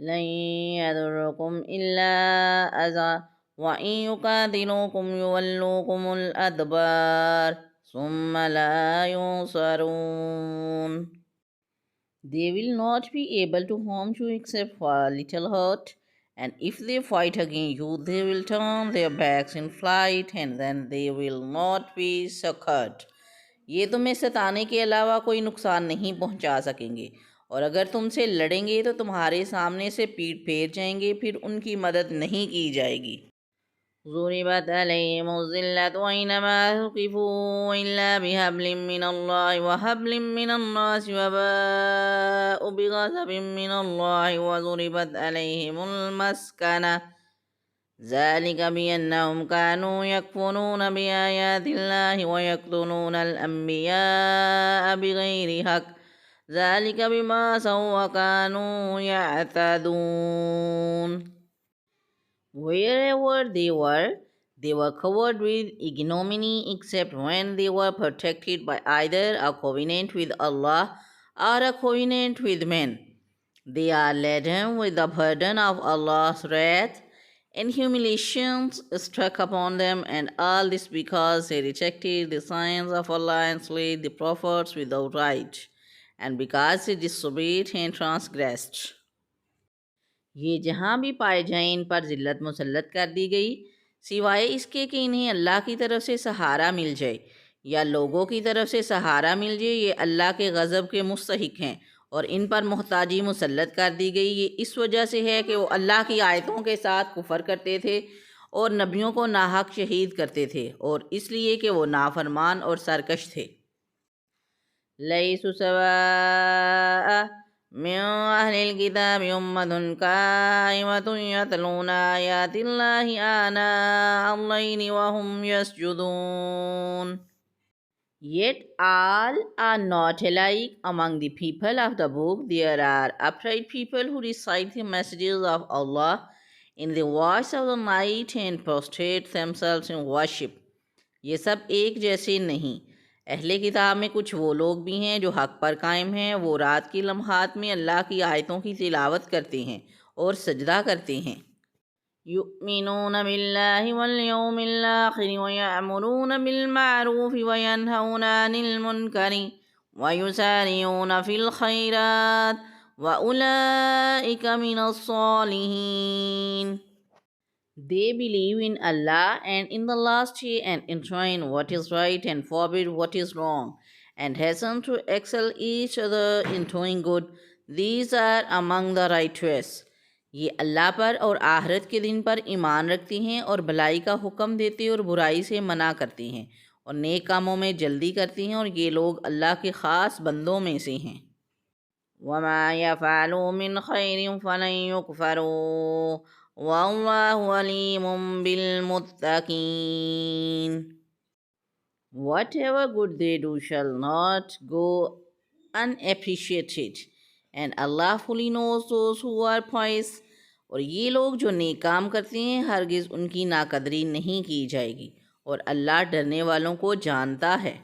لن يضركم إلا أذى وإن يقاتلوكم يولوكم الأدبار ثم لا ينصرون. They will not be able to harm you except for a little hurt, and if they fight against you, they will turn their backs in flight, and then they will not be succored. یہ تمہیں ستانے کے علاوہ کوئی نقصان نہیں پہنچا سکیں گے، اور اگر تم سے لڑیں گے تو تمہارے سامنے سے پیٹ پھیر جائیں گے، پھر ان کی مدد نہیں کی جائے گی۔ ضربت علیہم الذلۃ أينما ثقفوا إلا بحبل من الله وحبل من الناس وباءوا بغضب من الله وضربت عليهم المسكنة ذلك بأنهم كانوا يكفرون بآيات الله ويقتلون الأنبياء بغير حق ذلك بما عصوا وكانوا يعتدون. Wherever they were covered with ignominy except when they were protected by either a covenant with Allah or a covenant with men. They are laden with the burden of Allah's wrath, and humiliations struck upon them, and all this because they rejected the signs of Allah and slayed the prophets without right, and because they disobeyed and transgressed. یہ جہاں بھی پائے جائیں ان پر ذلت مسلط کر دی گئی، سوائے اس کے کہ انہیں اللہ کی طرف سے سہارا مل جائے یا لوگوں کی طرف سے سہارا مل جائے، یہ اللہ کے غضب کے مستحق ہیں، اور ان پر محتاجی مسلط کر دی گئی۔ یہ اس وجہ سے ہے کہ وہ اللہ کی آیتوں کے ساتھ کفر کرتے تھے اور نبیوں کو ناحق شہید کرتے تھے، اور اس لیے کہ وہ نافرمان اور سرکش تھے۔ لیسوا سواء من أهل الكتاب أمة قائمة يتلون آيات الله آناء الليل وهم يسجدون. Yet all are not alike among the people of the book. There are upright people who recite the messages of Allah in the watch of the night and prostrate themselves in worship. یہ سب ایک جیسے نہیں۔ اہل کتاب میں کچھ وہ لوگ بھی ہیں جو حق پر قائم ہیں، وہ رات کی لمحات میں اللہ کی آیتوں کی تلاوت کرتے ہیں اور سجدہ کرتے ہیں۔ یؤمنون باللہ والیوم الآخر ویأمرون بالمعروف وینہون عن المنکر ویسارعون فی الخیرات وأولئک من الصالحین. They believe in Allah and in the last day and enjoin what is right and forbid what is wrong and hasten to excel each other in doing good. These are among the righteous. یہ اللہ پر اور آخرت کے دن پر ایمان رکھتے ہیں اور بھلائی کا حکم دیتے اور برائی سے منع کرتے ہیں اور نیک کاموں میں جلدی کرتے ہیں، اور یہ لوگ اللہ کے خاص بندوں میں سے ہیں۔ وَمَا يَفْعَلُوا مِنْ خَيْرٍ فَلَنْ يُكْفَرُوا وَاللَّهُ عَلِيمٌ بِالْمُتَّقِينَ. Whatever good they do shall not go unappreciated, and Allah fully knows those who are pious. اور یہ لوگ جو نیک کام کرتے ہیں ہرگز ان کی ناقدری نہیں کی جائے گی، اور اللہ ڈرنے والوں کو جانتا ہے۔